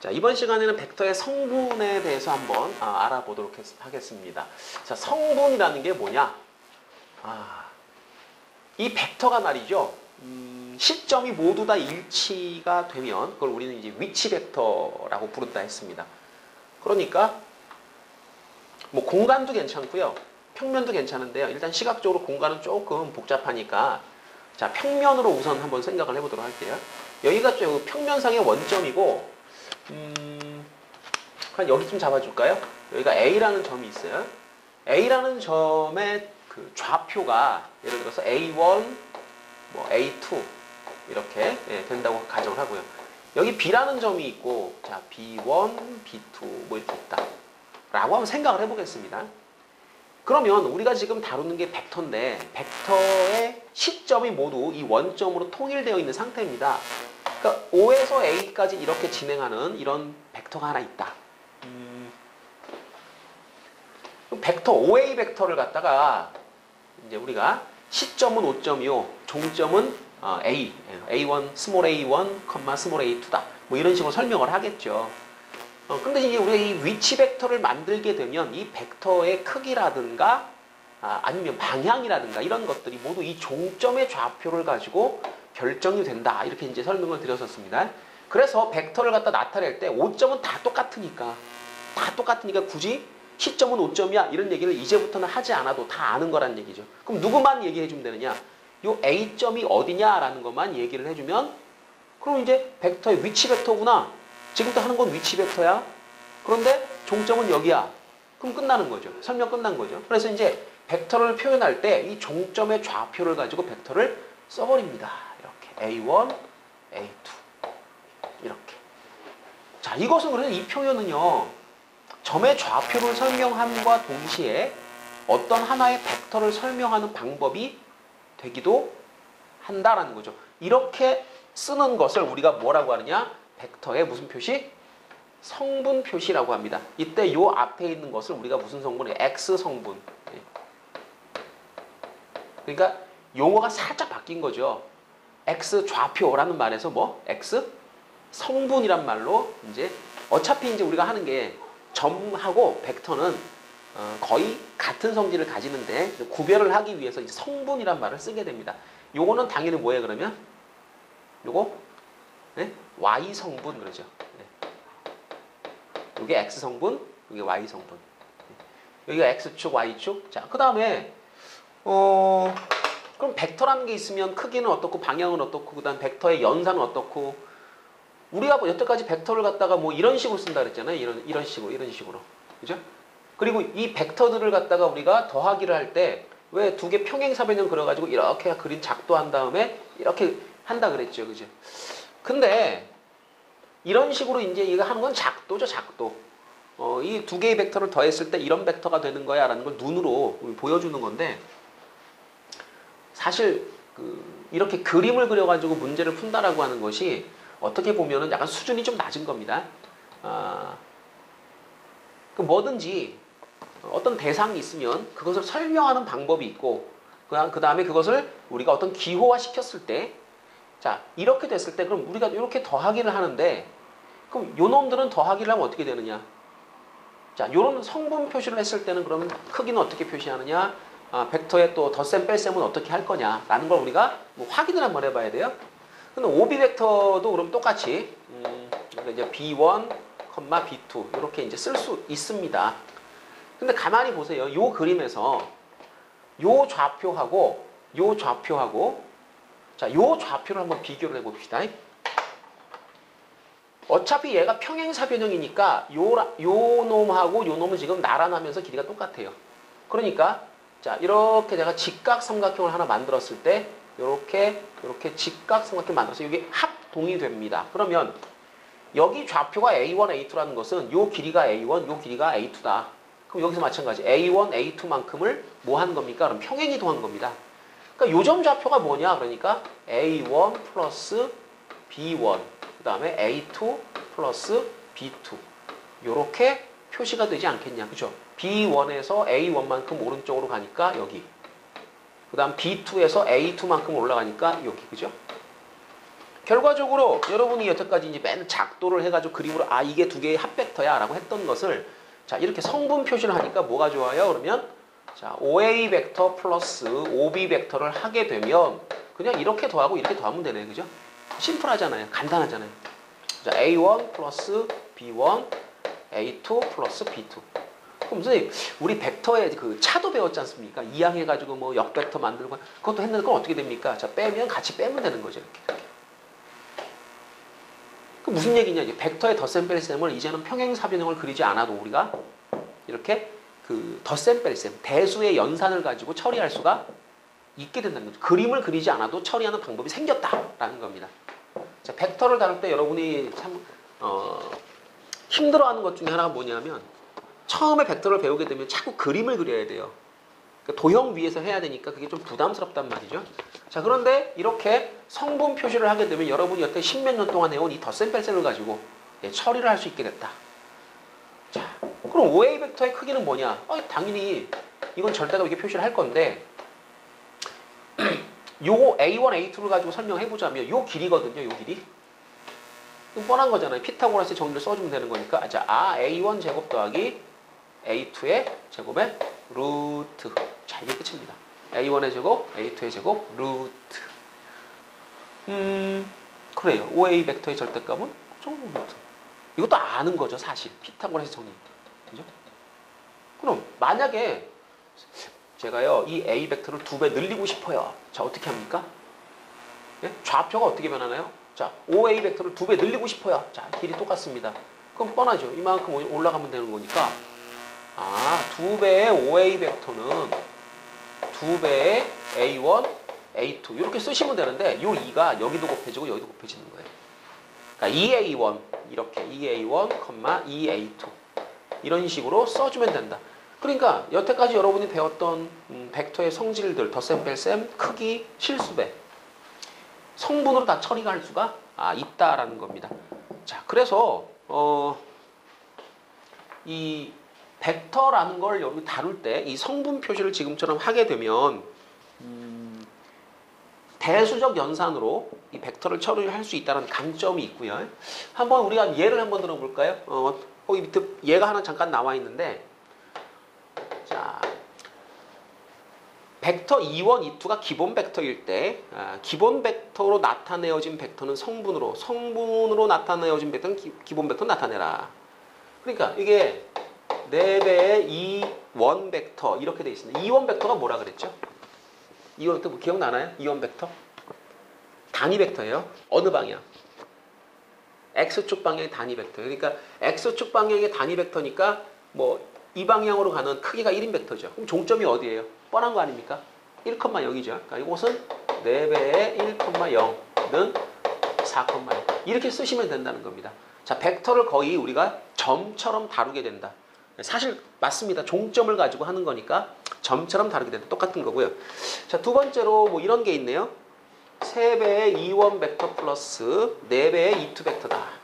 자, 이번 시간에는 벡터의 성분에 대해서 한번 알아보도록 하겠습니다. 자, 성분이라는 게 뭐냐? 이 벡터가 말이죠. 시점이 모두 다 일치가 되면 그걸 우리는 이제 위치 벡터라고 부른다 했습니다. 그러니까 뭐 공간도 괜찮고요. 평면도 괜찮은데요. 일단 시각적으로 공간은 조금 복잡하니까 자, 평면으로 우선 한번 생각을 해보도록 할게요. 여기가 좀 평면상의 원점이고 한 여기쯤 잡아줄까요? 여기가 A라는 점이 있어요. A라는 점의 그 좌표가 예를 들어서 A1, 뭐 A2 이렇게 된다고 가정을 하고요. 여기 B라는 점이 있고 자 B1, B2 뭐 이렇게 있다 라고 한번 생각을 해보겠습니다. 그러면 우리가 지금 다루는 게 벡터인데 벡터의 시점이 모두 이 원점으로 통일되어 있는 상태입니다. 그러니까 O에서 A까지 이렇게 진행하는 이런 벡터가 하나 있다. 벡터 OA 벡터를 갖다가 이제 우리가 시점은 5점이요, 종점은 A1, 스몰 A1, 스몰 A2다. 뭐 이런 식으로 설명을 하겠죠. 근데 이제 우리가 이 위치 벡터를 만들게 되면 이 벡터의 크기라든가 아니면 방향이라든가 이런 것들이 모두 이 종점의 좌표를 가지고 결정이 된다. 이렇게 이제 설명을 드렸었습니다. 그래서 벡터를 갖다 나타낼 때 5점은 다 똑같으니까 굳이 시점은 5점이야 이런 얘기를 이제부터는 하지 않아도 다 아는 거란 얘기죠. 그럼 누구만 얘기해 주면 되느냐? 요 A점이 어디냐라는 것만 얘기를 해주면 그럼 이제 벡터의 위치 벡터구나. 지금부터 하는 건 위치 벡터야. 그런데 종점은 여기야. 그럼 끝나는 거죠. 설명 끝난 거죠. 그래서 이제 벡터를 표현할 때 이 종점의 좌표를 가지고 벡터를 써버립니다. 이렇게 A1, A2 이렇게. 자, 이것은 그래서 이 표현은요. 점의 좌표를 설명함과 동시에 어떤 하나의 벡터를 설명하는 방법이 되기도 한다라는 거죠. 이렇게 쓰는 것을 우리가 뭐라고 하느냐? 벡터의 무슨 표시? 성분 표시라고 합니다. 이때 요 앞에 있는 것을 우리가 무슨 성분이에요? X 성분. 그러니까 용어가 살짝 바뀐 거죠. X 좌표라는 말에서 뭐? X 성분이란 말로 이제 어차피 이제 우리가 하는 게 점하고 벡터는 거의 같은 성질을 가지는데 구별을 하기 위해서 이제 성분이란 말을 쓰게 됩니다. 요거는 당연히 뭐예요 그러면? 요거 네? Y 성분 그러죠. 네. 요게 X 성분, 요게 Y 성분. 여기가 X축, Y축. 자, 그 다음에 그럼 벡터라는 게 있으면 크기는 어떻고 방향은 어떻고 그다음 벡터의 연산은 어떻고 우리가 뭐 여태까지 벡터를 갖다가 뭐 이런 식으로 쓴다 그랬잖아요. 이런 식으로. 그죠? 그리고 이 벡터들을 갖다가 우리가 더하기를 할 때 왜 두 개 평행사변형 그려가지고 이렇게 그림 작도한 다음에 이렇게 한다 그랬죠. 그죠? 근데 이런 식으로 이제 이거 하는 건 작도죠, 작도. 이 두 개의 벡터를 더했을 때 이런 벡터가 되는 거야 라는 걸 눈으로 보여주는 건데 사실 이렇게 그림을 그려가지고 문제를 푼다라고 하는 것이 어떻게 보면은 약간 수준이 좀 낮은 겁니다. 뭐든지 어떤 대상이 있으면 그것을 설명하는 방법이 있고 그 다음에 그것을 우리가 어떤 기호화 시켰을 때 자, 이렇게 됐을 때 그럼 우리가 이렇게 더하기를 하는데 그럼 요 놈들은 더하기를 하면 어떻게 되느냐? 자, 요런 성분 표시를 했을 때는 그러면 크기는 어떻게 표시하느냐? 벡터의 또 덧셈 뺄셈은 어떻게 할 거냐라는 걸 우리가 뭐 확인을 한번 해봐야 돼요. 근데 OB 벡터도 그럼 똑같이 그러니까 이제 B1, B2 이렇게 이제 쓸 수 있습니다. 근데 가만히 보세요. 요 그림에서 요 좌표하고 자, 요 좌표를 한번 비교를 해봅시다. 어차피 얘가 평행사변형이니까 요 놈하고 요 놈은 지금 나란하면서 길이가 똑같아요. 그러니까 자, 이렇게 내가 직각삼각형을 하나 만들었을 때 이렇게 직각삼각형 만들어서 이게 합동이 됩니다. 그러면 여기 좌표가 A1, A2라는 것은 요 길이가 A1, 요 길이가 A2다. 그럼 여기서 마찬가지 A1, A2만큼을 뭐 한 겁니까? 그럼 평행이동한 겁니다. 그러니까 요점 좌표가 뭐냐? 그러니까 A1 플러스 B1 그 다음에 A2 플러스 B2 요렇게 표시가 되지 않겠냐. 그죠? B1에서 A1만큼 오른쪽으로 가니까 여기 그 다음 B2에서 A2만큼 올라가니까 여기. 그죠? 결과적으로 여러분이 여태까지 이제 맨 작도를 해가지고 그림으로 아 이게 두 개의 합벡터야 라고 했던 것을 자 이렇게 성분 표시를 하니까 뭐가 좋아요? 그러면 자 OA 벡터 플러스 OB 벡터를 하게 되면 그냥 이렇게 더하고 이렇게 더하면 되네, 그죠? 심플하잖아요, 간단하잖아요. 자 A1 플러스 B1 A2 플러스 B2. 그럼 선생님 우리 벡터의 그 차도 배웠지 않습니까? 이항해가지고 뭐 역벡터 만들고 그것도 했는데 그건 어떻게 됩니까? 자 빼면 같이 빼면 되는 거죠, 이렇게. 그 무슨 얘기냐? 이제 벡터의 덧셈 뺄셈을 이제는 평행사변형을 그리지 않아도 우리가 이렇게 그 덧셈 뺄셈 대수의 연산을 가지고 처리할 수가 있게 된다는 거죠. 그림을 그리지 않아도 처리하는 방법이 생겼다라는 겁니다. 자, 벡터를 다룰 때 여러분이 참 힘들어하는 것 중에 하나가 뭐냐면 처음에 벡터를 배우게 되면 자꾸 그림을 그려야 돼요. 그러니까 도형 위에서 해야 되니까 그게 좀 부담스럽단 말이죠. 자, 그런데 이렇게 성분 표시를 하게 되면 여러분이 여태 십몇 년 동안 해온 이 덧셈 뺄셈을 가지고 처리를 할 수 있게 됐다. 자, 그럼 OA 벡터의 크기는 뭐냐? 당연히 이건 절대로 이렇게 표시를 할 건데 요거 A1, A2를 가지고 설명해보자면 요 길이거든요, 요 길이. 이건 뻔한 거잖아요. 피타고라스의 정리를 써주면 되는 거니까. 자, A1 제곱 더하기 A2의 제곱의 루트. 자, 이게 끝입니다. A1의 제곱, A2의 제곱, 루트. 그래요. OA 벡터의 절대값은 정루 루트. 이것도 아는 거죠, 사실. 피타고라스의 정리. 그죠? 그럼 만약에 제가요, 이 A 벡터를 2배 늘리고 싶어요. 자, 어떻게 합니까? 예? 좌표가 어떻게 변하나요? 자, OA 벡터를 2배 늘리고 싶어요. 자, 길이 똑같습니다. 그럼 뻔하죠. 이만큼 올라가면 되는 거니까. 2배의 OA 벡터는 2배의 A1, A2 이렇게 쓰시면 되는데 요 2가 여기도 곱해지고 여기도 곱해지는 거예요. 그러니까 2A1 이렇게 2A1, 2A2 이런 식으로 써주면 된다. 그러니까 여태까지 여러분이 배웠던 벡터의 성질들, 덧셈, 뺄셈, 크기, 실수배 성분으로 다 처리가 할 수가 있다라는 겁니다. 자, 그래서 이 벡터라는 걸 여기 다룰 때 이 성분 표시를 지금처럼 하게 되면 대수적 연산으로 이 벡터를 처리할 수 있다는 강점이 있고요. 한번 우리가 예를 한번 들어볼까요? 거기 밑에 얘가 하나 잠깐 나와 있는데 자, 벡터 2원, 2투가 기본 벡터일 때 기본 벡터로 나타내어진 벡터는 성분으로 나타내어진 벡터는 기본 벡터 나타내라. 그러니까 이게 4배의 2원 벡터 이렇게 돼 있습니다. 2원 벡터가 뭐라 그랬죠? 2원 벡터 뭐 기억나나요? 2원 벡터? 단위 벡터예요. 어느 방향? X축 방향의 단위 벡터. 그러니까 X축 방향의 단위 벡터니까 뭐 이 방향으로 가는 크기가 1인 벡터죠. 그럼 종점이 어디예요? 뻔한 거 아닙니까? 1,0이죠. 그러니까 이것은 4배의 1,0는 4,0 이렇게 쓰시면 된다는 겁니다. 자, 벡터를 거의 우리가 점처럼 다루게 된다. 사실 맞습니다. 종점을 가지고 하는 거니까 점처럼 다루게 된다. 똑같은 거고요. 자, 두 번째로 뭐 이런 게 있네요. 3배의 2원 벡터 플러스 4배의 2투 벡터다.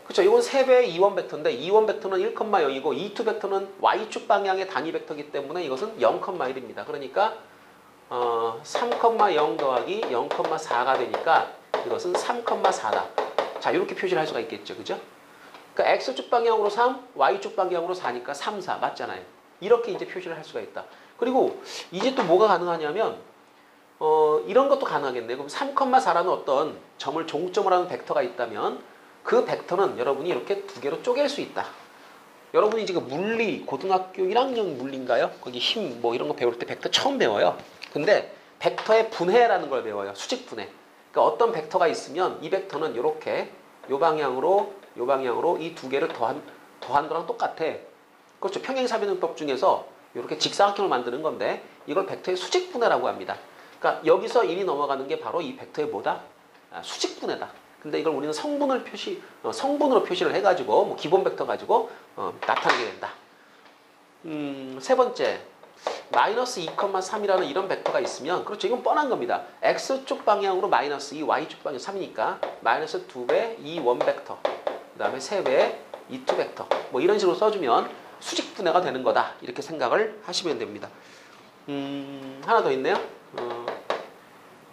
그렇죠. 이건 3배의 2원 벡터인데 2원 벡터는 1,0이고 2투 벡터는 Y축 방향의 단위 벡터이기 때문에 이것은 0,1입니다. 그러니까 3,0 더하기 0,4가 되니까 이것은 3,4다. 자, 이렇게 표시를 할 수가 있겠죠. 그죠? 그러니까 X축 방향으로 3, Y축 방향으로 4니까 3, 4 맞잖아요. 이렇게 이제 표시를 할 수가 있다. 그리고 이제 또 뭐가 가능하냐면 이런 것도 가능하겠네요. 그럼 3,4라는 어떤 점을 종점으로 하는 벡터가 있다면 그 벡터는 여러분이 이렇게 두 개로 쪼갤 수 있다. 여러분이 지금 물리, 고등학교 1학년 물리인가요? 거기 힘 뭐 이런 거 배울 때 벡터 처음 배워요. 근데 벡터의 분해라는 걸 배워요. 수직 분해. 그러니까 어떤 벡터가 있으면 이 벡터는 이렇게 요 방향으로 이 두 개를 더한 거랑 똑같아. 그렇죠. 평행사변형법 중에서 이렇게 직사각형을 만드는 건데 이걸 벡터의 수직 분해라고 합니다. 그러니까 여기서 1이 넘어가는 게 바로 이 벡터의 뭐다? 수직 분해다. 근데 이걸 우리는 성분으로 표시를 해가지고 뭐 기본 벡터 가지고 나타내게 된다. 세 번째, 마이너스 2,3이라는 이런 벡터가 있으면 그렇죠. 이건 뻔한 겁니다. X축 방향으로 마이너스 2, Y축 방향 3이니까 마이너스 2배 2원 벡터 그 다음에 3배 2투 벡터 뭐 이런 식으로 써주면 수직 분해가 되는 거다. 이렇게 생각을 하시면 됩니다. 하나 더 있네요.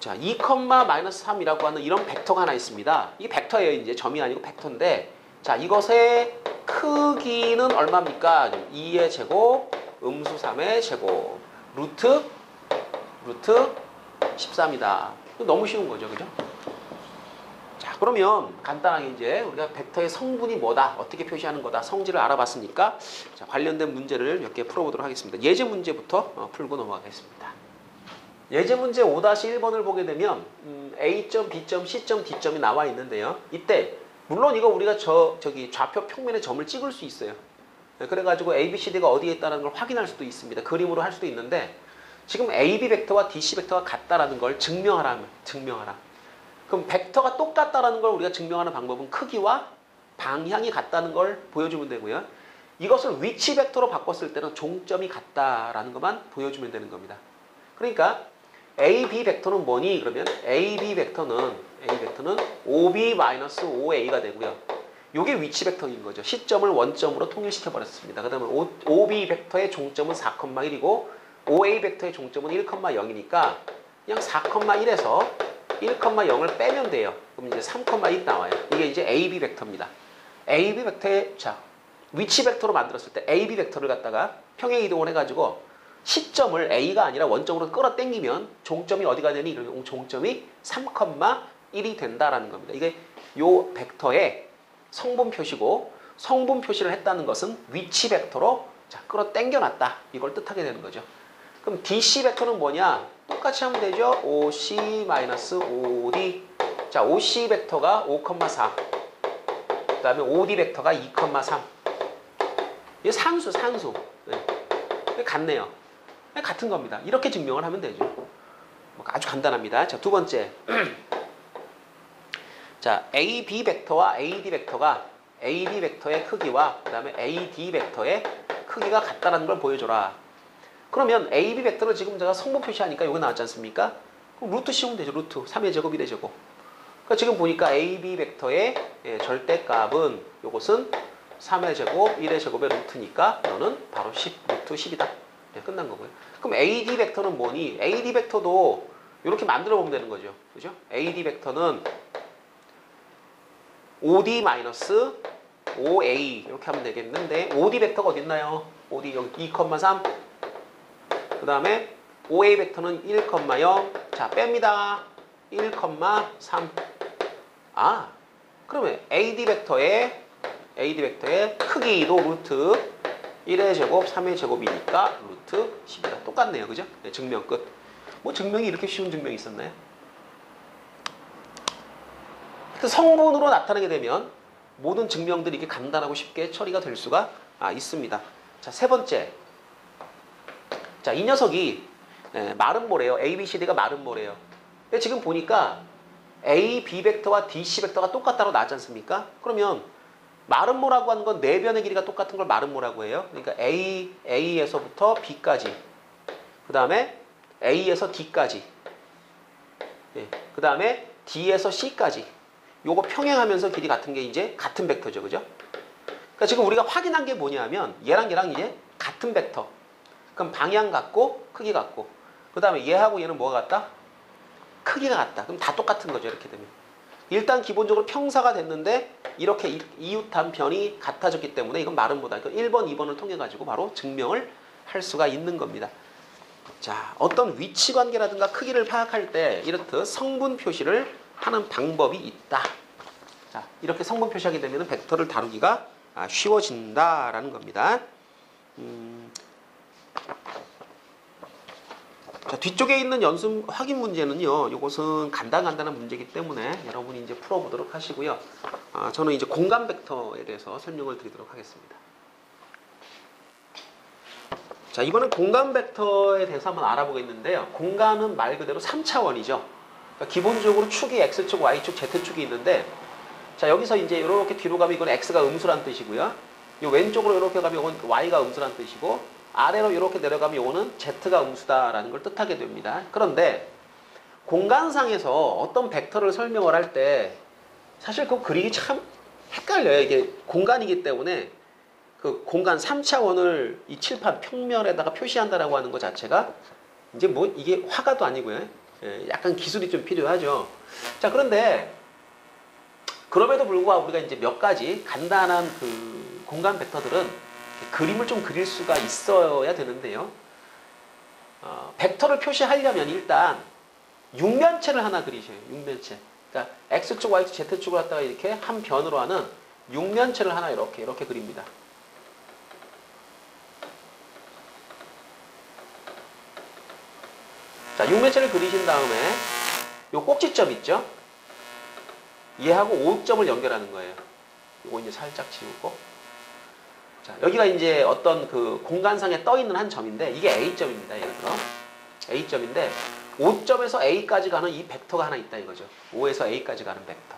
자, 2,-3이라고 하는 이런 벡터가 하나 있습니다. 이게 벡터예요. 이제 점이 아니고 벡터인데, 자, 이것의 크기는 얼마입니까? 2의 제곱, 음수 3의 제곱, 루트 14입니다. 너무 쉬운 거죠, 그죠? 자, 그러면 간단하게 이제 우리가 벡터의 성분이 뭐다, 어떻게 표시하는 거다, 성질을 알아봤으니까, 자, 관련된 문제를 몇 개 풀어보도록 하겠습니다. 예제 문제부터 풀고 넘어가겠습니다. 예제 문제 5-1번을 보게 되면 A점, B점, C점, D점이 나와 있는데요. 이때 물론 이거 우리가 저기 좌표 평면에 점을 찍을 수 있어요. 그래가지고 A, B, C, D가 어디에 있다는 걸 확인할 수도 있습니다. 그림으로 할 수도 있는데, 지금 A, B 벡터와 DC 벡터가 같다라는 걸 증명하라. 그럼 벡터가 똑같다라는 걸 우리가 증명하는 방법은 크기와 방향이 같다는 걸 보여주면 되고요. 이것을 위치 벡터로 바꿨을 때는 종점이 같다라는 것만 보여주면 되는 겁니다. 그러니까 A, B 벡터는 뭐니? 그러면 A, B 벡터는 OB-5A가 되고요. 이게 위치 벡터인 거죠. 시점을 원점으로 통일시켜 버렸습니다. 그 다음에 OB 벡터의 종점은 4,1이고 OA 벡터의 종점은 1,0이니까 그냥 4,1에서 1,0을 빼면 돼요. 그럼 이제 3,1 나와요. 이게 이제 AB 벡터입니다. AB 벡터의, 자, 위치 벡터로 만들었을 때 AB 벡터를 갖다가 평행 이동을 해가지고 시점을 A가 아니라 원점으로 끌어당기면 종점이 어디가 되니? 그러면 종점이 3,1이 된다라는 겁니다. 이게 요 벡터의 성분 표시고, 성분 표시를 했다는 것은 위치 벡터로, 자, 끌어당겨놨다, 이걸 뜻하게 되는 거죠. 그럼 DC 벡터는 뭐냐? 똑같이 하면 되죠. OC-OD. 자, OC 벡터가 5,4. 그 다음에 OD 벡터가 2,3. 이게 산수. 네. 같네요. 같은 겁니다. 이렇게 증명을 하면 되죠. 아주 간단합니다. 자, 두 번째. 자, AB 벡터와 AD 벡터가 AB 벡터의 크기와 그 다음에 AD 벡터의 크기가 같다는 걸 보여줘라. 그러면 AB 벡터를 지금 제가 성분 표시하니까 이거 나왔지 않습니까? 그럼 루트 씌우면 되죠. 루트 3의 제곱 1의 제곱. 그러니까 지금 보니까 AB 벡터의 절대값은 요것은 3의 제곱 1의 제곱의 루트니까 너는 바로 10, 루트 10이다. 네, 끝난 거고요. 그럼 AD 벡터는 뭐니? AD 벡터도 이렇게 만들어 보면 되는 거죠. 그죠? AD 벡터는 OD-OA 이렇게 하면 되겠는데, OD 벡터가 어디 있나요? OD 여기 2,3. 그 다음에 OA 벡터는 1,0. 자, 뺍니다. 1,3. 아, 그러면 AD 벡터의 크기도 루트 1의 제곱 3의 제곱이니까 루트 10이다. 똑같네요. 그죠? 네, 증명 끝. 뭐 증명이 이렇게 쉬운 증명이 있었나요? 성분으로 나타나게 되면 모든 증명들이 이렇게 간단하고 쉽게 처리가 될 수가 있습니다. 자, 세 번째. 자, 이 녀석이 마른 모래예요. A, B, C, D가 마른 모래예요. 근데 지금 보니까 A, B 벡터와 DC 벡터가 똑같다고 나왔지 않습니까? 그러면 마른 모라고 하는 건 네 변의 길이가 똑같은 걸 마른 모라고 해요. 그러니까 A에서부터 B까지, 그 다음에 A에서 D까지, 예, 그 다음에 D에서 C까지. 요거 평행하면서 길이 같은 게 이제 같은 벡터죠. 그죠? 그러니까 지금 우리가 확인한 게 뭐냐면 얘랑 이제 같은 벡터. 그럼 방향 같고 크기 같고, 그 다음에 얘하고 얘는 뭐가 같다? 크기가 같다. 그럼 다 똑같은 거죠. 이렇게 되면 일단 기본적으로 평사가 됐는데 이렇게 이웃한 변이 같아졌기 때문에 이건 마른 모다. 그러니까 1번, 2번을 통해 가지고 바로 증명을 할 수가 있는 겁니다. 자, 어떤 위치 관계라든가 크기를 파악할 때 이렇듯 성분 표시를 하는 방법이 있다. 자, 이렇게 성분 표시하게 되면 벡터를 다루기가 쉬워진다라는 겁니다. 자, 뒤쪽에 있는 연습 확인 문제는요, 이것은 간단한 문제이기 때문에 여러분이 이제 풀어보도록 하시고요. 저는 이제 공간 벡터에 대해서 설명을 드리도록 하겠습니다. 자, 이번엔 공간 벡터에 대해서 한번 알아보겠는데요. 공간은 말 그대로 3차원이죠. 그러니까 기본적으로 축이 X축, Y축, Z축이 있는데, 자, 여기서 이제 이렇게 뒤로 가면 이건 X가 음수란 뜻이고요. 이 왼쪽으로 이렇게 가면 이건 Y가 음수란 뜻이고, 아래로 이렇게 내려가면 이거는 Z가 음수다라는 걸 뜻하게 됩니다. 그런데 공간상에서 어떤 벡터를 설명을 할 때 사실 그 그리기 참 헷갈려요. 이게 공간이기 때문에 그 공간 3차원을 이 칠판 평면에다가 표시한다라고 하는 것 자체가 이제 뭐 이게 화가도 아니고요. 약간 기술이 좀 필요하죠. 자, 그런데 그럼에도 불구하고 우리가 이제 몇 가지 간단한 그 공간 벡터들은 그림을 좀 그릴 수가 있어야 되는데요. 벡터를 표시하려면 일단 육면체를 하나 그리셔요. 육면체. 그러니까 X축, Y축, Z축을 갖다가 이렇게 한 변으로 하는 육면체를 하나 이렇게 그립니다. 자, 육면체를 그리신 다음에 요 꼭지점 있죠? 얘하고 O점을 연결하는 거예요. 요거 이제 살짝 지우고. 자, 여기가 이제 어떤 그 공간상에 떠 있는 한 점인데 이게 A점입니다. 예를 들어. A점인데 O점에서 A까지 가는 이 벡터가 하나 있다 이거죠. O에서 A까지 가는 벡터.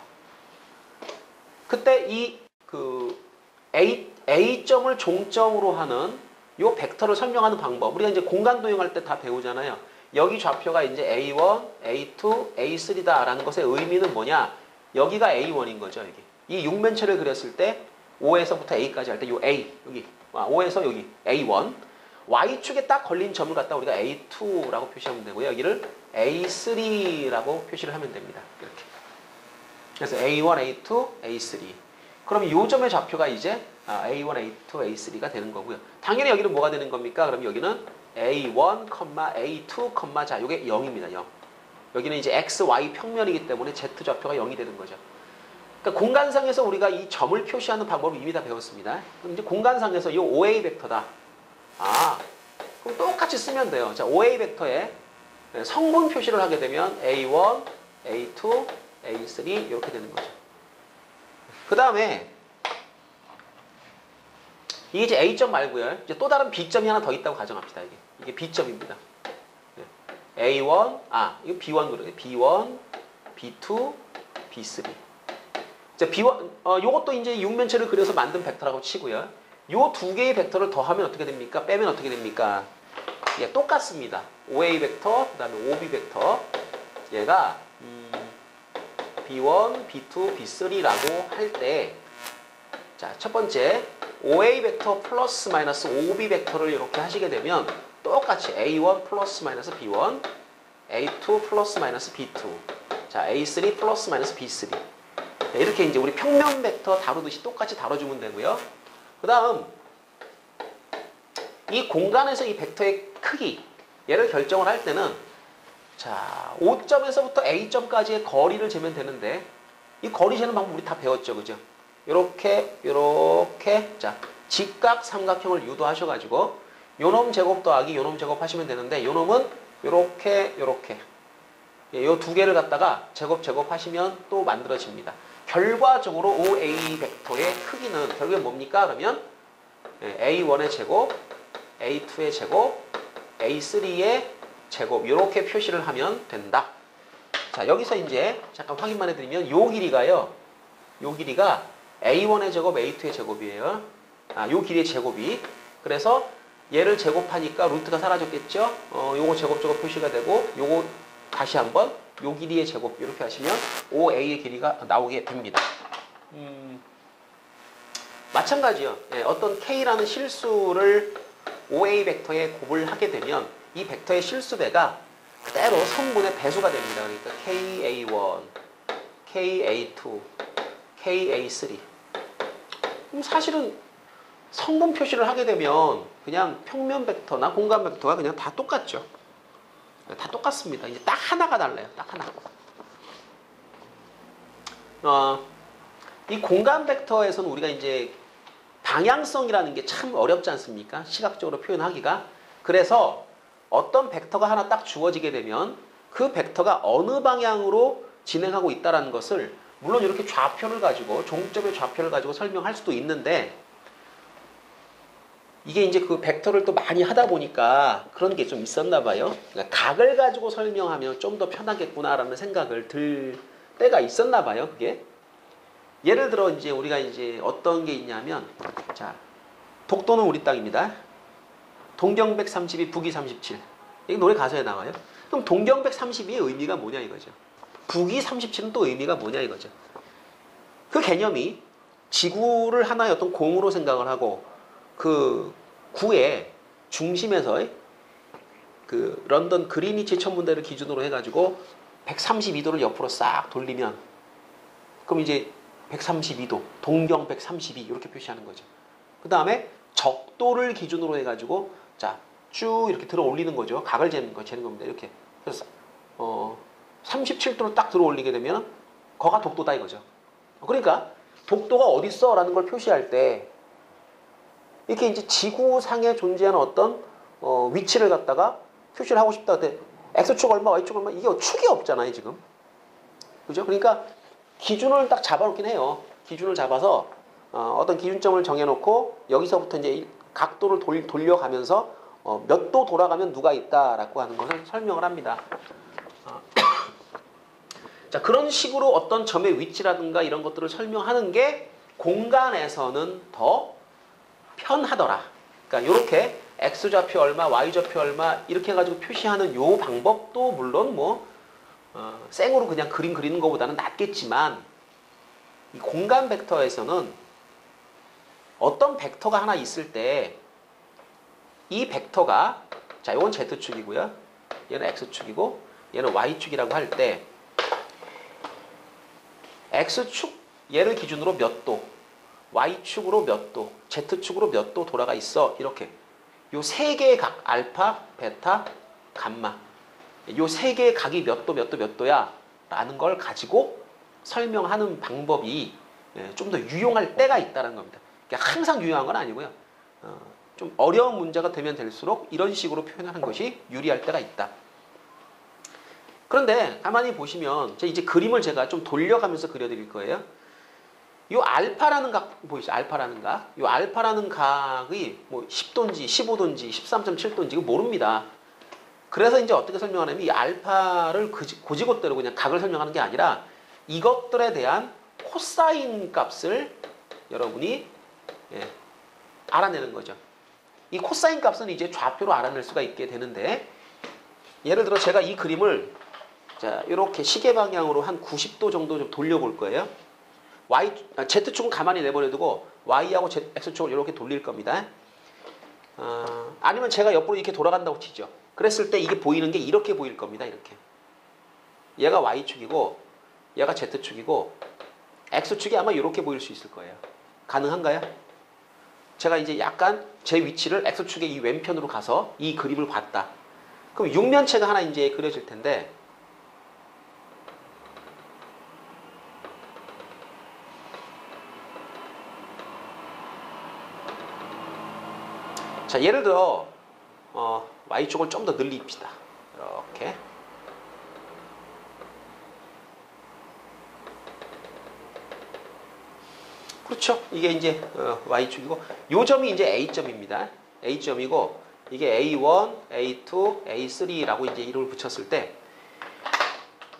그때 이 그 A점을 종점으로 하는 요 벡터를 설명하는 방법. 우리가 이제 공간 도형할 때 다 배우잖아요. 여기 좌표가 이제 A1, A2, A3다라는 것의 의미는 뭐냐? 여기가 A1인 거죠, 여기. 이 육면체를 그렸을 때 O에서부터 A까지 할 때 요 A, 여기. O에서 여기 A1. Y축에 딱 걸린 점을 갖다 우리가 A2라고 표시하면 되고요. 여기를 A3라고 표시를 하면 됩니다. 이렇게. 그래서 A1, A2, A3. 그럼 이 점의 좌표가 이제 A1, A2, A3가 되는 거고요. 당연히 여기는 뭐가 되는 겁니까? 그럼 여기는 A1, A2, 자, 요게 0입니다. 0. 여기는 이제 X, Y 평면이기 때문에 Z 좌표가 0이 되는 거죠. 그러니까 공간상에서 우리가 이 점을 표시하는 방법을 이미 다 배웠습니다. 그럼 이제 공간상에서 이 OA 벡터다. 그럼 똑같이 쓰면 돼요. 자, OA 벡터에 성분 표시를 하게 되면 A1, A2, A3 이렇게 되는 거죠. 그 다음에 이게 이제 A점 말고요. 이제 또 다른 B점이 하나 더 있다고 가정합시다. 이게 B점입니다. A1, 이거 B1 그래요. B1, B2, B3. 자, B1, 요것도 이제 육면체를 그려서 만든 벡터라고 치고요. 요 두 개의 벡터를 더하면 어떻게 됩니까? 빼면 어떻게 됩니까? 예, 똑같습니다. OA 벡터, 그 다음에 OB 벡터. 얘가 B1, B2, B3라고 할 때, 자, 첫 번째 OA 벡터 플러스 마이너스 OB 벡터를 이렇게 하시게 되면 똑같이 A1 플러스 마이너스 B1, A2 플러스 마이너스 B2, 자, A3 플러스 마이너스 B3. 이렇게 이제 우리 평면 벡터 다루듯이 똑같이 다뤄주면 되고요. 그 다음, 이 공간에서 이 벡터의 크기, 얘를 결정을 할 때는, 자, O점에서부터 A점까지의 거리를 재면 되는데, 이 거리 재는 방법 우리 다 배웠죠, 그죠? 요렇게, 자, 직각 삼각형을 유도하셔가지고, 요놈 제곱 더하기 요놈 제곱 하시면 되는데, 요놈은 요렇게. 요 두 개를 갖다가 제곱 하시면 또 만들어집니다. 결과적으로 OA 벡터의 크기는 결국엔 뭡니까? 그러면 A1의 제곱, A2의 제곱, A3의 제곱 이렇게 표시를 하면 된다. 자, 여기서 이제 잠깐 확인만 해드리면 요 길이가요. 요 길이가 A1의 제곱, A2의 제곱이에요. 요 길이의 제곱이. 그래서 얘를 제곱하니까 루트가 사라졌겠죠? 요거 제곱 표시가 되고 요거 다시 한번 요 길이의 제곱 이렇게 하시면 OA의 길이가 나오게 됩니다. 마찬가지요. 어떤 K라는 실수를 OA 벡터에 곱을 하게 되면 이 벡터의 실수배가 그대로 성분의 배수가 됩니다. 그러니까 KA1, KA2, KA3. 그럼 사실은 성분 표시를 하게 되면 그냥 평면 벡터나 공간 벡터가 그냥 다 똑같죠. 다 똑같습니다. 이제 딱 하나가 달라요. 딱 하나. 이 공간 벡터에서는 우리가 이제 방향성이라는 게 참 어렵지 않습니까? 시각적으로 표현하기가. 그래서 어떤 벡터가 하나 딱 주어지게 되면 그 벡터가 어느 방향으로 진행하고 있다는 것을 물론 이렇게 좌표를 가지고 종점의 좌표를 가지고 설명할 수도 있는데 이게 이제 그 벡터를 또 많이 하다 보니까 그런 게 좀 있었나 봐요. 그러니까 각을 가지고 설명하면 좀 더 편하겠구나라는 생각을 들 때가 있었나 봐요, 그게. 예를 들어 이제 우리가 이제 어떤 게 있냐면 자, 독도는 우리 땅입니다. 동경백 32, 북위 37. 이게 노래 가사에 나와요. 그럼 동경백 32의 의미가 뭐냐 이거죠. 북위 37은 또 의미가 뭐냐 이거죠. 그 개념이 지구를 하나의 어떤 공으로 생각을 하고 그 구의 중심에서 그 런던 그리니치 천문대를 기준으로 해가지고 132도를 옆으로 싹 돌리면 그럼 이제 132도, 동경 132 이렇게 표시하는 거죠. 그 다음에 적도를 기준으로 해가지고 자 쭉 이렇게 들어 올리는 거죠. 각을 재는 겁니다. 이렇게. 그래서 37도를 딱 들어 올리게 되면 거가 독도다 이거죠. 그러니까 독도가 어디 있어? 라는 걸 표시할 때 이렇게 이제 지구상에 존재하는 어떤 위치를 갖다가 표시를 하고 싶다. 근데 X축 얼마, Y축 얼마 이게 축이 없잖아요 지금. 그죠? 그러니까 기준을 딱 잡아놓긴 해요. 기준을 잡아서 어떤 기준점을 정해놓고 여기서부터 이제 각도를 돌려가면서 몇 도 돌아가면 누가 있다라고 하는 것을 설명을 합니다. 자, 그런 식으로 어떤 점의 위치라든가 이런 것들을 설명하는 게 공간에서는 더 편하더라. 그러니까 이렇게 X좌표 얼마, Y좌표 얼마 이렇게 해가지고 표시하는 요 방법도 물론 뭐 생으로 그냥 그림 그리는 것보다는 낫겠지만 이 공간 벡터에서는 어떤 벡터가 하나 있을 때 이 벡터가 자, 이건 Z축이고요. 얘는 X축이고 얘는 Y축이라고 할 때 X축 얘를 기준으로 몇 도, Y축으로 몇 도, Z축으로 몇 도 돌아가 있어. 이렇게 요 세 개의 각 알파, 베타, 감마 요 세 개의 각이 몇 도, 몇 도, 몇 도야 라는 걸 가지고 설명하는 방법이 좀 더 유용할 때가 있다는 겁니다. 그러니까 항상 유용한 건 아니고요. 좀 어려운 문제가 되면 될수록 이런 식으로 표현하는 것이 유리할 때가 있다. 그런데 가만히 보시면 이제 그림을 제가 좀 돌려가면서 그려드릴 거예요. 이 알파라는 각 보이시죠? 알파라는 각. 이 알파라는 각이 뭐 10도인지 15도인지 13.7도인지 이거 모릅니다. 그래서 이제 어떻게 설명하냐면 이 알파를 고지고대로 그냥 각을 설명하는 게 아니라 이것들에 대한 코사인 값을 여러분이 알아내는 거죠. 이 코사인 값은 이제 좌표로 알아낼 수가 있게 되는데 예를 들어 제가 이 그림을 자, 이렇게 시계 방향으로 한 90도 정도 좀 돌려볼 거예요. Z축은 가만히 내버려두고 Y하고 X축을 이렇게 돌릴 겁니다. 아니면 제가 옆으로 이렇게 돌아간다고 치죠. 그랬을 때 이게 보이는 게 이렇게 보일 겁니다. 이렇게. 얘가 Y축이고 얘가 Z축이고 X축이 아마 이렇게 보일 수 있을 거예요. 가능한가요? 제가 이제 약간 제 위치를 X축의 이 왼편으로 가서 이 그림을 봤다. 그럼 육면체가 하나 이제 그려질 텐데 자, 예를 들어 Y축을 좀 더 늘립시다. 이렇게. 그렇죠. 이게 이제 Y축이고 요 점이 이제 A점입니다. A점이고 이게 A1, A2, A3라고 이제 이름을 붙였을 때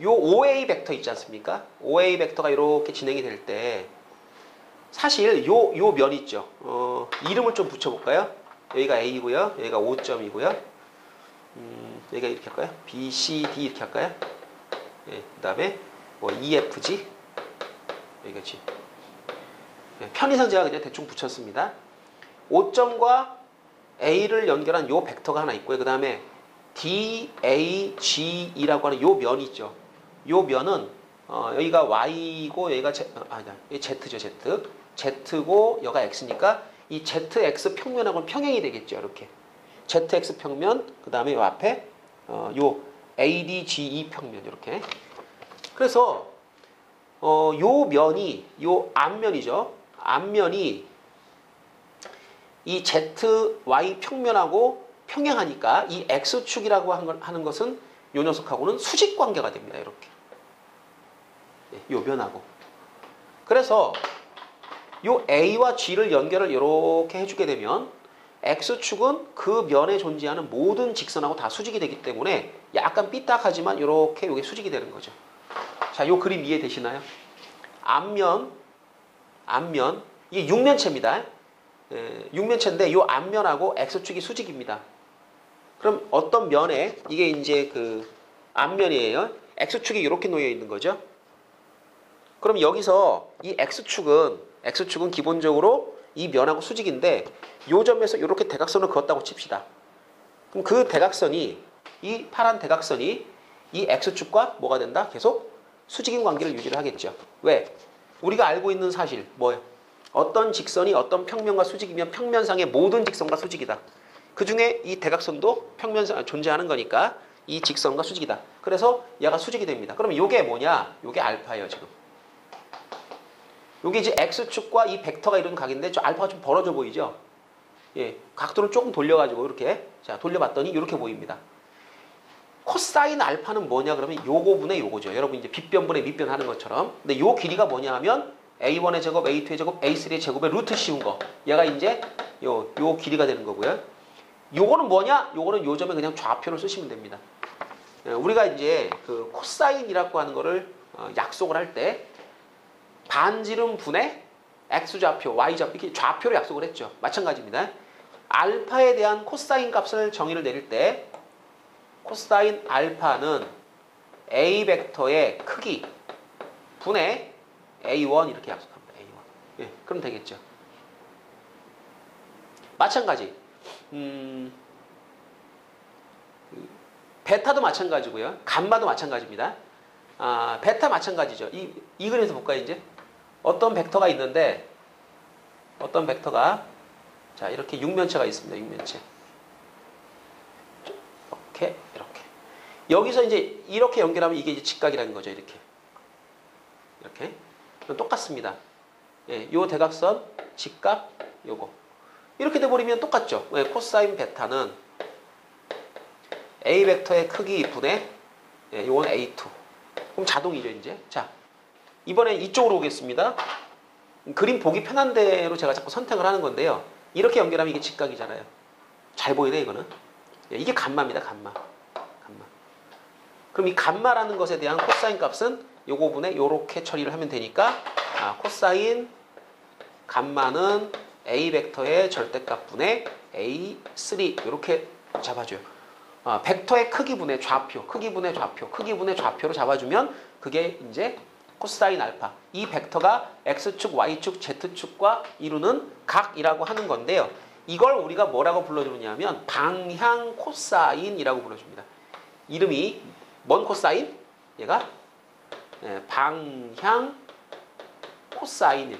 요 OA 벡터 있지 않습니까? OA 벡터가 이렇게 진행이 될 때 사실 요 면 있죠. 이름을 좀 붙여볼까요? 여기가 A고요. 여기가 O점이고요. 여기가 이렇게 할까요? B, C, D 이렇게 할까요? 예, 그 다음에 뭐 E, F, G 여기가 G. 편의상 제가 그냥 대충 붙였습니다. O점과 A를 연결한 요 벡터가 하나 있고요. 그 다음에 D, A, G, E라고 하는 요 면이 있죠. 요 면은 여기가 Y고 여기가 Z죠. Z. Z고 여기가 X니까 이 ZX 평면하고는 평행이 되겠죠. 이렇게. ZX 평면, 그 다음에 요 앞에 요 ADGE 평면 이렇게. 그래서 요 면이 요 앞면이죠. 앞면이 이 ZY 평면하고 평행하니까 이 X축이라고 하는 것은 요 녀석하고는 수직 관계가 됩니다. 이렇게. 요 면하고. 그래서 요 A와 G를 연결을 이렇게 해주게 되면 X축은 그 면에 존재하는 모든 직선하고 다 수직이 되기 때문에 약간 삐딱하지만 이렇게 요게 수직이 되는 거죠. 자, 요 그림 이해되시나요? 앞면 이게 육면체입니다. 육면체인데 요 앞면하고 X축이 수직입니다. 그럼 어떤 면에 이게 이제 그 앞면이에요. X축이 이렇게 놓여 있는 거죠. 그럼 여기서 이 X축은 기본적으로 이 면하고 수직인데 요 점에서 이렇게 대각선을 그었다고 칩시다. 그럼 그 대각선이 이 파란 대각선이 이 x축과 뭐가 된다? 계속 수직인 관계를 유지를 하겠죠. 왜? 우리가 알고 있는 사실 뭐예요? 어떤 직선이 어떤 평면과 수직이면 평면상의 모든 직선과 수직이다. 그 중에 이 대각선도 평면상 존재하는 거니까 이 직선과 수직이다. 그래서 얘가 수직이 됩니다. 그러면 이게 뭐냐? 이게 알파예요, 지금. 이게 이제 x축과 이 벡터가 이루는 각인데 저 알파가 좀 벌어져 보이죠? 예, 각도를 조금 돌려가지고 이렇게 자 돌려봤더니 이렇게 보입니다. 코사인 알파는 뭐냐 그러면 요거분의 요거죠. 여러분 이제 빗변분의 밑변 하는 것처럼. 근데 요 길이가 뭐냐 하면 a1의 제곱, a2의 제곱, a3의 제곱의 루트 씌운 거. 얘가 이제 요 길이가 되는 거고요. 요거는 뭐냐? 요거는 요 점에 그냥 좌표를 쓰시면 됩니다. 우리가 이제 그 코사인이라고 하는 거를 약속을 할 때 반지름 분의 x좌표, y좌표 이렇게 좌표로 약속을 했죠. 마찬가지입니다. 알파에 대한 코사인 값을 정의를 내릴 때 코사인 알파는 a 벡터의 크기 분의 a1 이렇게 약속합니다. a1. 예, 그럼 되겠죠. 마찬가지. 베타도 마찬가지고요. 감마도 마찬가지입니다. 베타 마찬가지죠. 이 그림에서 볼까요, 이제? 어떤 벡터가 있는데, 어떤 벡터가, 자, 이렇게 육면체가 있습니다, 육면체. 이렇게. 여기서 이제 이렇게 연결하면 이게 이제 직각이라는 거죠, 이렇게. 이렇게. 똑같습니다. 예, 요 대각선, 직각, 요거. 이렇게 돼버리면 똑같죠. 예, 코사인 베타는 A 벡터의 크기 분의, 예, 요건 A2. 그럼 자동이죠, 이제. 자, 이번에 이쪽으로 오겠습니다. 그림 보기 편한 대로 제가 자꾸 선택을 하는 건데요. 이렇게 연결하면 이게 직각이잖아요. 잘 보이네, 이거는. 예, 이게 감마입니다, 감마. 그럼 이 감마라는 것에 대한 코사인 값은 요거 분에 요렇게 처리를 하면 되니까, 코사인 감마는 A 벡터의 절대값 분의 A3 요렇게 잡아줘요. 벡터의 크기 분의 좌표, 크기 분의 좌표, 크기 분의 좌표로 잡아주면 그게 이제 코사인 알파. 이 벡터가 X축, Y축, Z축과 이루는 각이라고 하는 건데요. 이걸 우리가 뭐라고 불러주느냐면 방향 코사인이라고 불러줍니다. 이름이 뭔 코사인? 얘가 방향 코사인.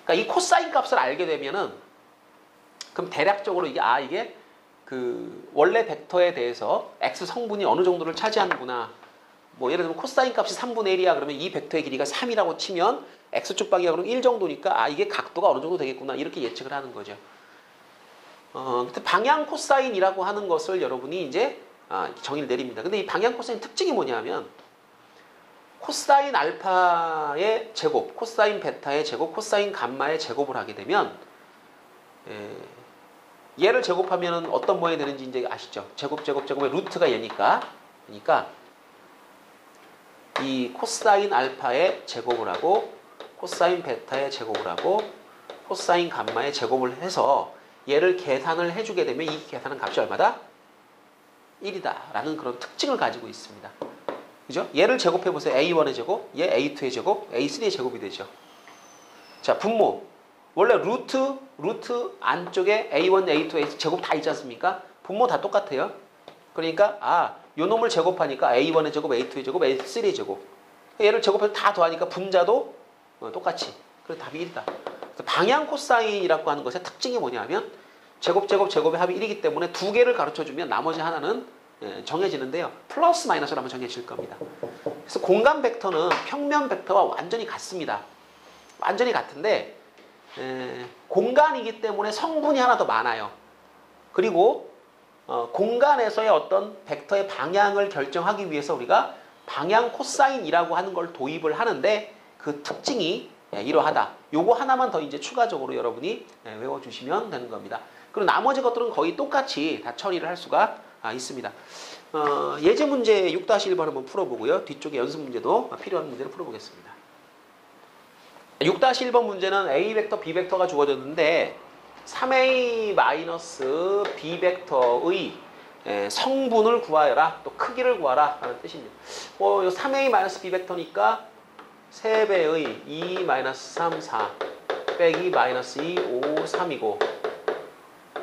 그러니까 이 코사인 값을 알게 되면은 그럼 대략적으로 이게 그 원래 벡터에 대해서 x 성분이 어느 정도를 차지하는구나. 뭐 예를 들면 코사인 값이 3분의 1이야 그러면 이 벡터의 길이가 3이라고 치면 x축 방향으로 1 정도니까 이게 각도가 어느 정도 되겠구나 이렇게 예측을 하는 거죠. 방향 코사인이라고 하는 것을 여러분이 이제 정의를 내립니다. 근데 이 방향 코사인 특징이 뭐냐면 코사인 알파의 제곱, 코사인 베타의 제곱, 코사인 감마의 제곱을 하게 되면 얘를 제곱하면 어떤 모양이 되는지 이제 아시죠? 제곱의 루트가 얘니까. 그러니까 이 코사인 알파의 제곱을 하고 코사인 베타의 제곱을 하고 코사인 감마의 제곱을 해서 얘를 계산을 해주게 되면 이 계산한 값이 얼마다? 1이다 라는 그런 특징을 가지고 있습니다. 그죠? 얘를 제곱해보세요. A1의 제곱, 얘 A2의 제곱, A3의 제곱이 되죠. 자, 분모. 원래 루트 안쪽에 A1, A2, A3 제곱 다 있지 않습니까? 분모 다 똑같아요. 그러니까 요 놈을 제곱하니까 A1의 제곱, A2의 제곱, A3의 제곱. 얘를 제곱해서 다 더하니까 분자도 똑같이. 그래서 답이 1이다. 방향 코사인이라고 하는 것의 특징이 뭐냐면 제곱의 합이 1이기 때문에 두 개를 가르쳐주면 나머지 하나는 정해지는데요. 플러스 마이너스로 한번 정해질 겁니다. 그래서 공간 벡터는 평면 벡터와 완전히 같습니다. 완전히 같은데 공간이기 때문에 성분이 하나 더 많아요. 그리고 공간에서의 어떤 벡터의 방향을 결정하기 위해서 우리가 방향 코사인이라고 하는 걸 도입을 하는데 그 특징이 이러하다. 요거 하나만 더 이제 추가적으로 여러분이 외워주시면 되는 겁니다. 그리고 나머지 것들은 거의 똑같이 다 처리를 할 수가 있습니다. 예제 문제 6-1번 한번 풀어보고요. 뒤쪽에 연습 문제도 필요한 문제를 풀어보겠습니다. 6-1번 문제는 A 벡터, B 벡터가 주어졌는데 3A-B 벡터의 성분을 구하여라. 또 크기를 구하라 라는 뜻입니다. 요 3A-B 벡터니까 3배의 2-3, 4 빼기 -2, 5, 3이고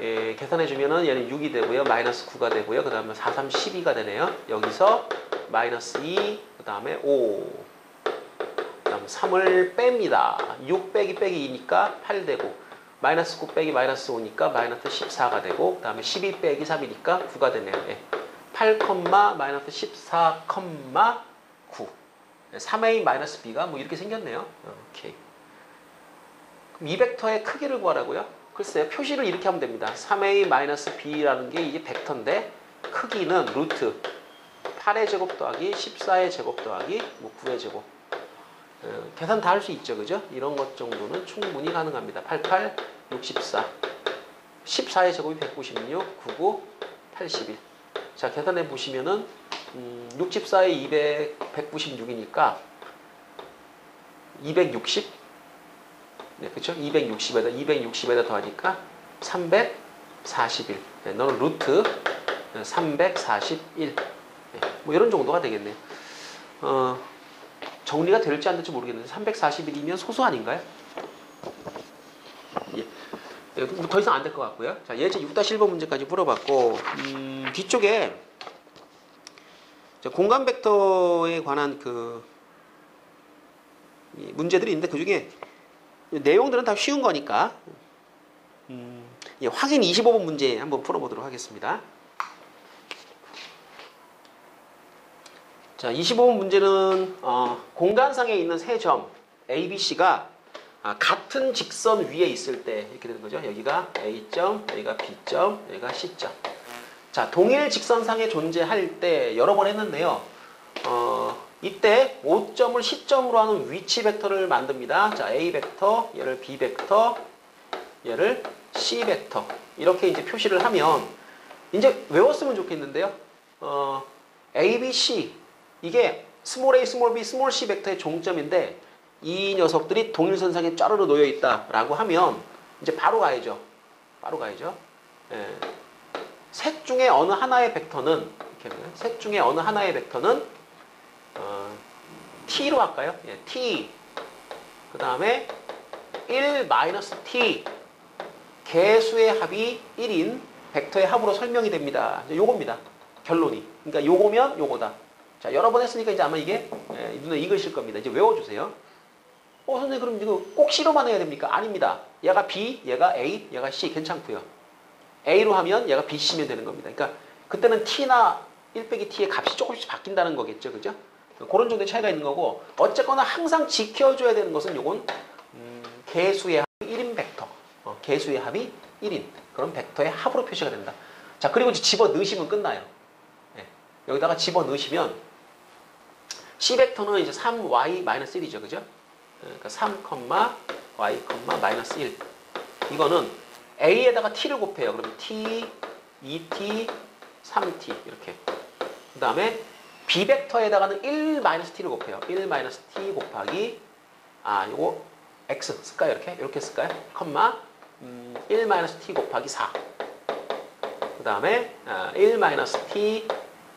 예, 계산해주면은 얘는 6이 되고요. 마이너스 9가 되고요. 그 다음에 4, 3, 12가 되네요. 여기서 마이너스 2, 그 다음에 5, 그 다음 3을 뺍니다. 6 빼기 빼기 2니까 8 되고, 마이너스 9 빼기 마이너스 5니까 마이너스 14가 되고, 그 다음에 12 빼기 3이니까 9가 되네요. 예. 8, 마이너스 14, 9. 3a 마이너스 b가 뭐 이렇게 생겼네요. 오케이. 그럼 이 벡터의 크기를 구하라고요? 글쎄요, 표시를 이렇게 하면 됩니다. 3a 마이너스 b라는 게 이게 벡터인데, 크기는 루트 8의 제곱 더하기 14의 제곱 더하기 뭐 9의 제곱. 계산 다 할 수 있죠, 그죠? 이런 것 정도는 충분히 가능합니다. 88, 64. 14의 제곱이 196, 99, 81. 자, 계산해 보시면은 64에 200, 196이니까 260? 네, 그쵸? 260에다 더하니까 341. 네, 너는 루트 341. 네, 뭐 이런 정도가 되겠네요. 정리가 될지 안 될지 모르겠는데 341이면 소수 아닌가요? 예. 더 이상 안 될 것 같고요. 자, 예제 6-1번 문제까지 풀어봤고, 뒤쪽에 공간 벡터에 관한 그 문제들이 있는데, 그 중에 내용들은 다 쉬운 거니까 예, 확인 25번 문제 한번 풀어보도록 하겠습니다. 자, 25번 문제는 공간상에 있는 세 점 A, B, C가 같은 직선 위에 있을 때 이렇게 되는 거죠. 여기가 A점, 여기가 B점, 여기가 C점. 자, 동일 직선상에 존재할 때 여러 번 했는데요. 이때 O점을 C점으로 하는 위치 벡터를 만듭니다. 자, A 벡터, 얘를 B 벡터, 얘를 C 벡터. 이렇게 이제 표시를 하면 이제 외웠으면 좋겠는데요. A, B, C 이게 스몰 a, 스몰 b, 스몰 c 벡터의 종점인데 이 녀석들이 동일선상에 짜르르 놓여 있다라고 하면 이제 바로 가야죠. 바로 가야죠. 예. 셋 중에 어느 하나의 벡터는 셋 중에 어느 하나의 벡터는 t로 할까요? 예, t. 그 다음에 1-t 개수의 합이 1인 벡터의 합으로 설명이 됩니다. 요겁니다. 결론이. 그러니까 요거면 요거다. 자, 여러 번 했으니까 이제 아마 이게 눈에 익으실 겁니다. 이제 외워주세요. 선생님 그럼 이거 꼭 C로만 해야 됩니까? 아닙니다. 얘가 B, 얘가 A, 얘가 C 괜찮고요. A로 하면 얘가 B, C면 되는 겁니다. 그러니까 그때는 T나 1-T의 값이 조금씩 바뀐다는 거겠죠. 그죠? 그런 정도의 차이가 있는 거고, 어쨌거나 항상 지켜줘야 되는 것은 요건 개수의 합이 1인 벡터. 개수의 합이 1인. 그런 벡터의 합으로 표시가 된다. 자, 그리고 이제 집어 넣으시면 끝나요. 네. 여기다가 집어 넣으시면 C 벡터는 이제 3y-1이죠. 그죠? 그러니까 3, y, -1. 이거는 A에다가 T를 곱해요. 그러면 T, 2T, 3T 이렇게. 그 다음에 B 벡터에다가는 1-T를 곱해요. 1-T 곱하기 요거 X 쓸까요? 이렇게 쓸까요? 컴마 1-T 곱하기 4. 그 다음에 1-T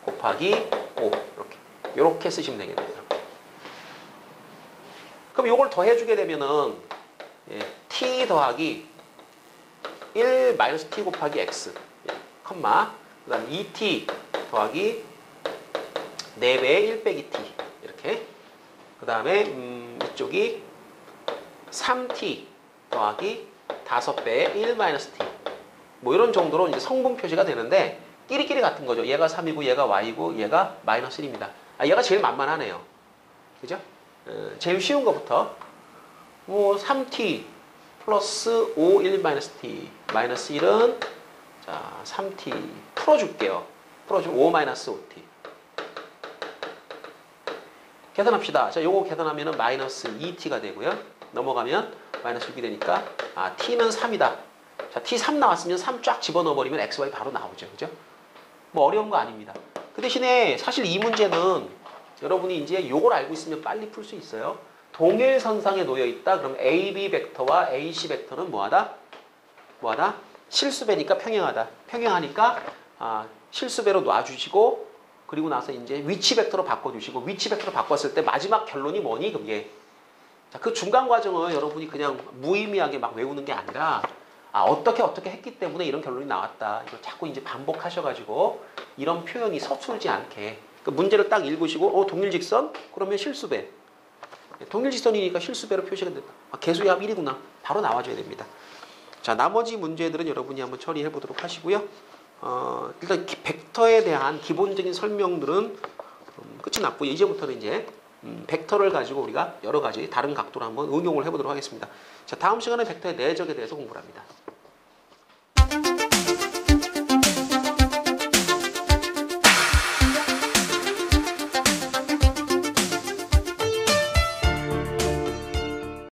곱하기 5 이렇게 쓰시면 되겠네요. 그럼 요걸 더해주게 되면은 T 더하기 1-T 곱하기 X 컴마 그 다음 2T 더하기 4배의 1-T 이렇게. 그 다음에 이쪽이 3T 더하기 5배의 1-T 뭐 이런 정도로 이제 성분 표시가 되는데 끼리끼리 같은 거죠. 얘가 3이고 얘가 Y고 얘가 -1입니다. 얘가 제일 만만하네요. 그죠? 제일 쉬운 것부터 뭐 3T 플러스 5, 1-T 마이너스 1은 자 3T 풀어줄게요. 풀어주면 5-5T 계산합시다. 자, 요거 계산하면은 마이너스 2T가 되고요. 넘어가면 마이너스 6이 되니까 T는 3이다. 자, T 3 나왔으면 3 쫙 집어넣어버리면 XY 바로 나오죠. 그죠? 뭐 어려운 거 아닙니다. 그 대신에 사실 이 문제는 여러분이 이제 요걸 알고 있으면 빨리 풀 수 있어요. 동일선상에 놓여 있다. 그럼 AB 벡터와 AC 벡터는 뭐하다? 뭐하다? 실수배니까 평행하다. 평행하니까 실수배로 놔주시고 그리고 나서 이제 위치 벡터로 바꿔주시고 위치 벡터로 바꿨을 때 마지막 결론이 뭐니? 그게 자, 그 중간 과정을 여러분이 그냥 무의미하게 막 외우는 게 아니라 어떻게 했기 때문에 이런 결론이 나왔다. 이걸 자꾸 이제 반복하셔가지고 이런 표현이 서툴지 않게. 그 문제를 딱 읽으시고, 동일직선? 그러면 실수배. 동일직선이니까 실수배로 표시가 된다. 개수의 합 1이구나. 바로 나와줘야 됩니다. 자, 나머지 문제들은 여러분이 한번 처리해 보도록 하시고요. 일단 벡터에 대한 기본적인 설명들은 끝이 났고요. 이제부터는 이제 벡터를 가지고 우리가 여러 가지 다른 각도로 한번 응용을 해보도록 하겠습니다. 자, 다음 시간에 벡터의 내적에 대해서 공부를 합니다.